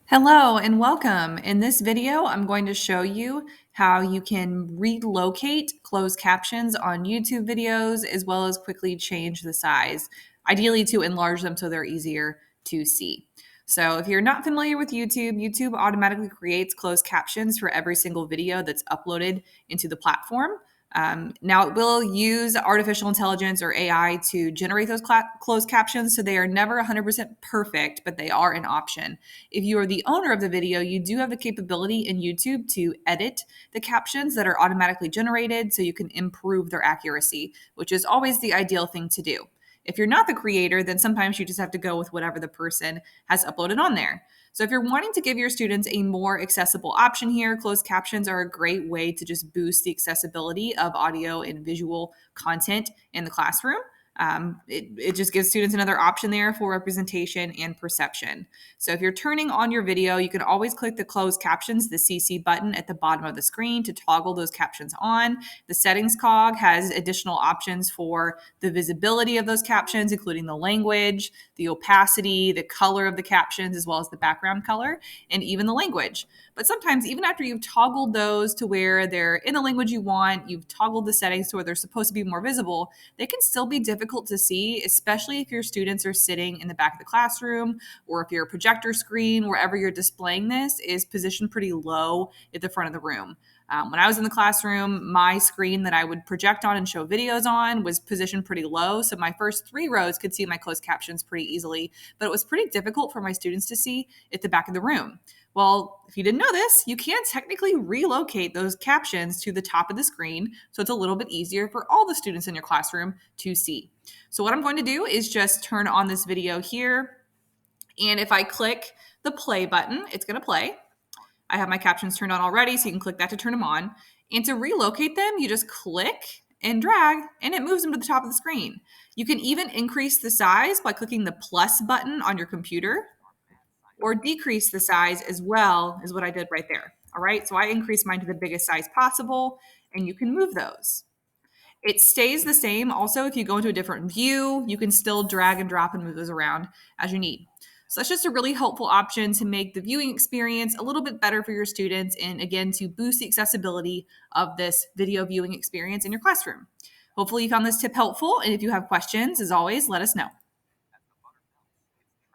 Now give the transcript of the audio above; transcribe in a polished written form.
Hello and welcome. In this video, I'm going to show you how you can relocate closed captions on YouTube videos as well as quickly change the size, ideally to enlarge them so they're easier to see. So if you're not familiar with YouTube, YouTube automatically creates closed captions for every single video that's uploaded into the platform. Now, it will use artificial intelligence or AI to generate those closed captions, so they are never 100% perfect, but they are an option. If you are the owner of the video, you do have the capability in YouTube to edit the captions that are automatically generated so you can improve their accuracy, which is always the ideal thing to do. If you're not the creator, then sometimes you just have to go with whatever the person has uploaded on there. So if you're wanting to give your students a more accessible option here, closed captions are a great way to just boost the accessibility of audio and visual content in the classroom. It just gives students another option there for representation and perception. So if you're turning on your video, you can always click the closed captions, the CC button at the bottom of the screen to toggle those captions on. The settings cog has additional options for the visibility of those captions, including the language, the opacity, the color of the captions, as well as the background color, and even the language. But sometimes, even after you've toggled those to where they're in the language you want, you've toggled the settings to where they're supposed to be more visible, they can still be difficult to see, especially if your students are sitting in the back of the classroom or if your projector screen, wherever you're displaying this, is positioned pretty low at the front of the room. When I was in the classroom, my screen that I would project on and show videos on was positioned pretty low. So my first 3 rows could see my closed captions pretty easily, but it was pretty difficult for my students to see at the back of the room. Well, if you didn't know this, you can technically relocate those captions to the top of the screen, so it's a little bit easier for all the students in your classroom to see. So what I'm going to do is just turn on this video here, and if I click the play button, it's going to play. I have my captions turned on already, so you can click that to turn them on. And to relocate them, you just click and drag, and it moves them to the top of the screen. You can even increase the size by clicking the plus button on your computer, or decrease the size as well as what I did right there. All right, so I increased mine to the biggest size possible, and you can move those. It stays the same. Also, if you go into a different view, you can still drag and drop and move those around as you need. So that's just a really helpful option to make the viewing experience a little bit better for your students and, again, to boost the accessibility of this video viewing experience in your classroom. Hopefully you found this tip helpful, and if you have questions, as always, let us know.